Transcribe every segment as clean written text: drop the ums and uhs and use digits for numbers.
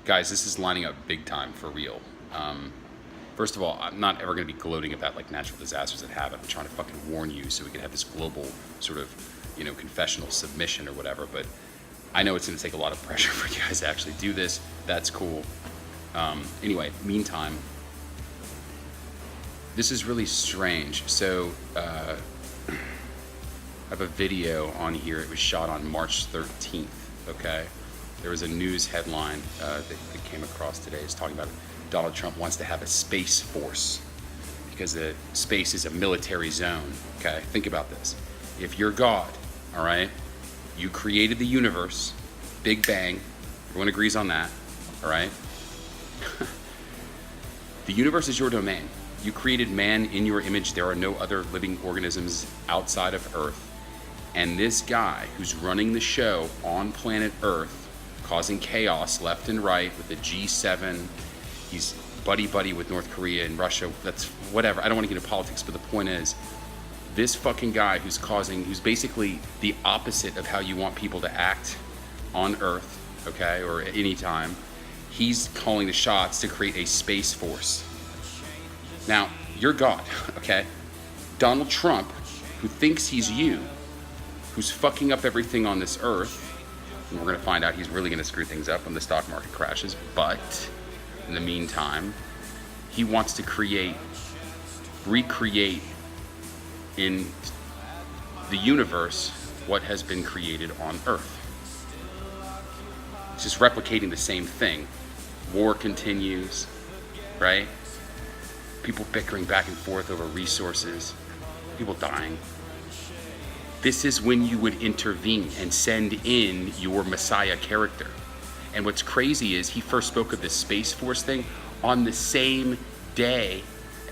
Guys, this is lining up big time for real. First of all, I'm not ever going to be gloating about like natural disasters that happen. I'm trying to fucking warn you so we can have this global sort of, confessional submission or whatever. But I know it's going to take a lot of pressure for you guys to actually do this. That's cool. Anyway, meantime, this is really strange. So I have a video on here. It was shot on March 13th, okay? There was a news headline that came across today. It's talking about Donald Trump wants to have a space force because the space is a military zone, okay? Think about this. If you're God, all right, you created the universe, Big Bang, everyone agrees on that, all right? The universe is your domain. You created man in your image. There are no other living organisms outside of Earth. And this guy who's running the show on planet Earth, causing chaos left and right with the G7, he's buddy-buddy with North Korea and Russia. That's whatever. I don't want to get into politics, but the point is, this fucking guy who's basically the opposite of how you want people to act on Earth, okay, or at any time, he's calling the shots to create a space force. Now, you're God, okay? Donald Trump, who thinks he's you, who's fucking up everything on this earth, and we're going to find out he's really going to screw things up when the stock market crashes, but in the meantime, he wants to recreate in the universe what has been created on Earth. It's just replicating the same thing. War continues, right? People bickering back and forth over resources, people dying. This is when you would intervene and send in your Messiah character. And what's crazy is he first spoke of this Space Force thing on the same day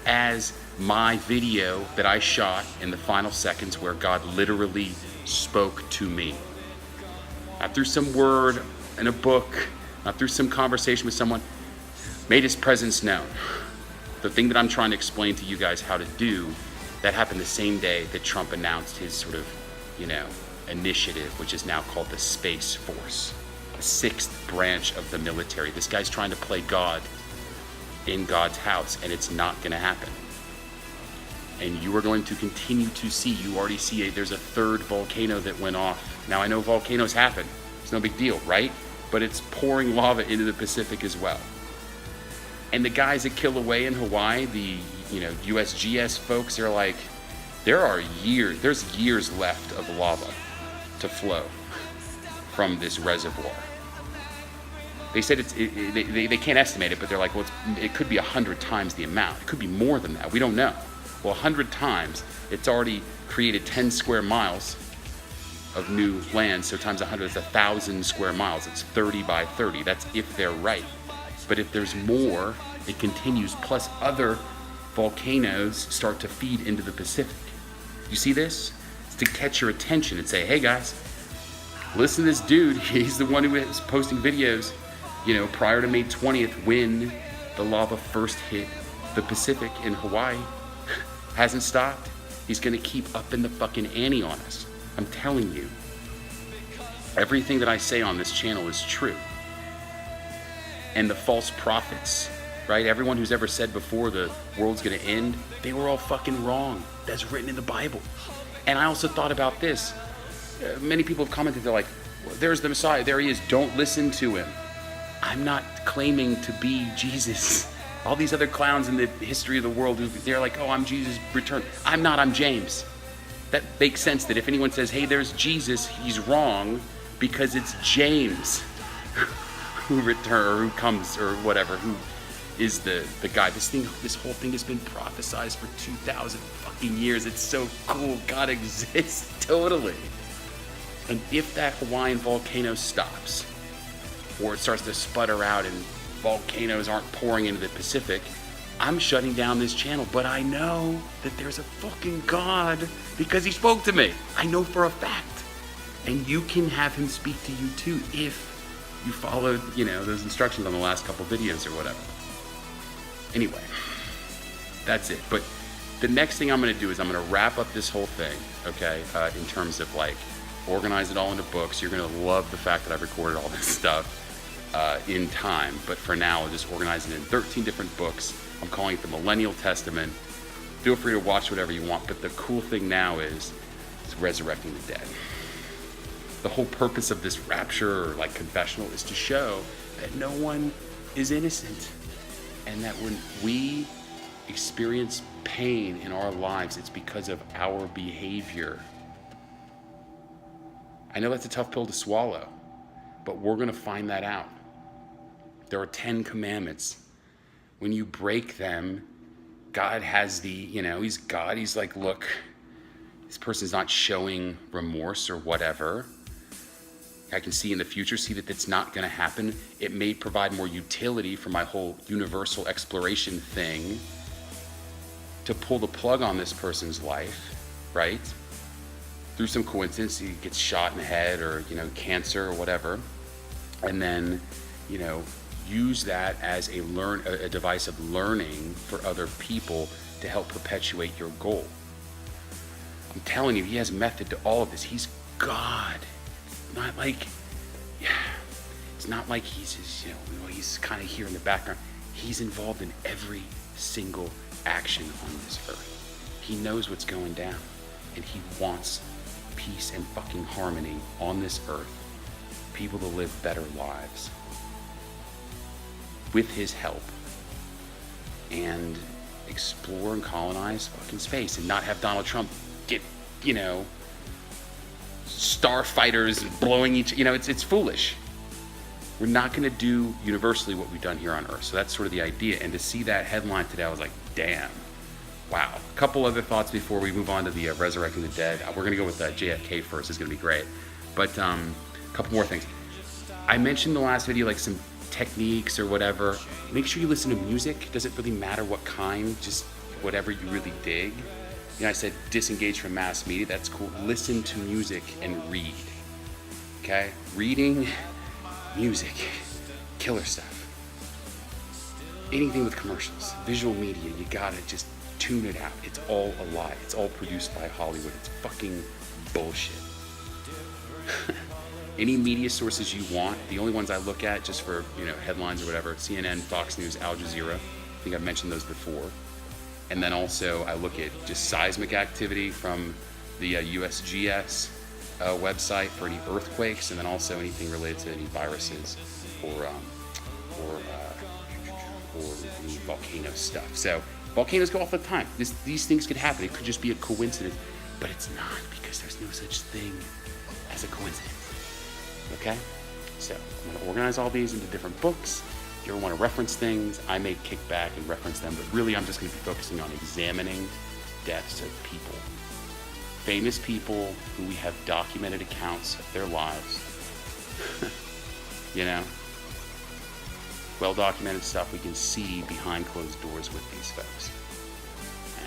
as my video that I shot in the final seconds where God literally spoke to me. Not through some word in a book, not through some conversation with someone, made his presence known. The thing that I'm trying to explain to you guys how to do, that happened the same day that Trump announced his sort of, initiative, which is now called the Space Force, the sixth branch of the military. This guy's trying to play God in God's house, and it's not going to happen. And you are going to continue to see, you already see there's a third volcano that went off. Now I know volcanoes happen, it's no big deal, right? But it's pouring lava into the Pacific as well. And the guys at Kilauea in Hawaii, the USGS folks, they're like, there's years left of lava to flow from this reservoir. They said they can't estimate it, but they're like, well, it could be 100 times the amount. It could be more than that. We don't know. Well, 100 times, it's already created 10 square miles of new land. So times 100 is 1,000 square miles. It's 30 by 30. That's if they're right. But if there's more, it continues. Plus other volcanoes start to feed into the Pacific. You see this? It's to catch your attention and say, hey guys, listen to this dude. He's the one who was posting videos, prior to May 20th when the lava first hit the Pacific in Hawaii. Hasn't stopped. He's gonna keep upping the fucking ante on us. I'm telling you. Everything that I say on this channel is true. And the false prophets, right? Everyone who's ever said before the world's gonna end, they were all fucking wrong. That's written in the Bible. And I also thought about this. Many people have commented, they're like, well, there's the Messiah, there he is, don't listen to him. I'm not claiming to be Jesus. All these other clowns in the history of the world, they're like, oh, I'm Jesus returned. I'm not, I'm James. That makes sense that if anyone says, hey, there's Jesus, he's wrong because it's James who returns, or who comes, or whatever, who is the guy. This whole thing has been prophesized for 2,000 fucking years. It's so cool. God exists. Totally. And if that Hawaiian volcano stops, or it starts to sputter out and volcanoes aren't pouring into the Pacific, I'm shutting down this channel. But I know that there's a fucking God because he spoke to me. I know for a fact. And you can have him speak to you too if you followed, those instructions on the last couple videos or whatever. Anyway, that's it. But the next thing I'm going to do is I'm going to wrap up this whole thing, okay, in terms of organize it all into books. You're going to love the fact that I've recorded all this stuff. in time. But for now, I'll just organize it in 13 different books. I'm calling it the Millennial Testament. Feel free to watch whatever you want. But the cool thing now is it's resurrecting the dead. The whole purpose of this rapture or like confessional is to show that no one is innocent. And that when we experience pain in our lives, it's because of our behavior. I know that's a tough pill to swallow, but we're going to find that out. There are 10 commandments. When you break them, God has he's God. He's like, look, this person's not showing remorse or whatever. I can see in the future, see that that's not going to happen. It may provide more utility for my whole universal exploration thing to pull the plug on this person's life, right? Through some coincidence, he gets shot in the head or, cancer or whatever. And then, use that as a device of learning for other people to help perpetuate your goal. I'm telling you, he has method to all of this. He's God. It's not like he's just, he's kind of here in the background. He's involved in every single action on this earth. He knows what's going down, and he wants peace and fucking harmony on this earth. People to live better lives with his help and explore and colonize fucking space and not have Donald Trump get, starfighters blowing it's foolish. We're not going to do universally what we've done here on Earth. So that's sort of the idea. And to see that headline today, I was like, damn, wow. A couple other thoughts before we move on to the resurrecting the dead. We're going to go with JFK first. It's going to be great. But a couple more things. I mentioned in the last video, like some techniques or whatever. Make sure you listen to music. It doesn't really matter what kind, just whatever you really dig. I said disengage from mass media. That's cool. Listen to music and read. Okay? Reading, music, killer stuff. Anything with commercials, visual media, you gotta just tune it out. It's all a lie. It's all produced by Hollywood. It's fucking bullshit. Any media sources you want, the only ones I look at just for, headlines or whatever, CNN, Fox News, Al Jazeera. I think I've mentioned those before. And then also I look at just seismic activity from the USGS website for any earthquakes, and then also anything related to any viruses or any volcano stuff. So volcanoes go off all the time. These things could happen. It could just be a coincidence, but it's not, because there's no such thing as a coincidence. Okay? So I'm going to organize all these into different books. If you ever want to reference things, I may kick back and reference them, but really I'm just going to be focusing on examining deaths of people. Famous people who we have documented accounts of their lives. Well-documented stuff we can see behind closed doors with these folks.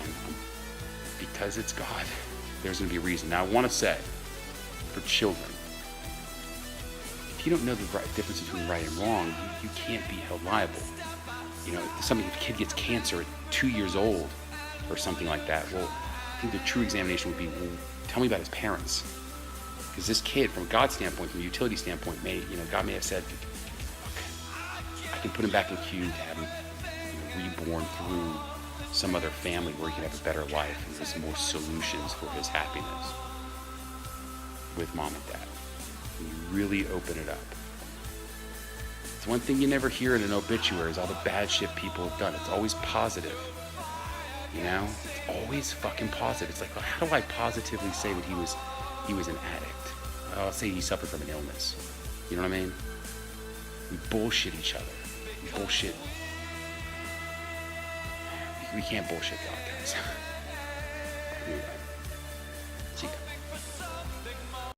And because it's God, there's going to be a reason. Now I want to say, for children, if you don't know the difference between right and wrong, you can't be held liable. If a kid gets cancer at 2 years old or something like that, well, I think the true examination would be, well, tell me about his parents. Because this kid, from God's standpoint, from a utility standpoint, God may have said, I can put him back in queue to have him reborn through some other family where he can have a better life and there's more solutions for his happiness with mom and dad. And you really open it up. It's one thing you never hear in an obituary is all the bad shit people have done. It's always positive. It's always fucking positive. It's like, well, how do I positively say that he was an addict? I'll say he suffered from an illness. You know what I mean? We bullshit each other. We bullshit. We can't bullshit God, guys. Anyway. See ya.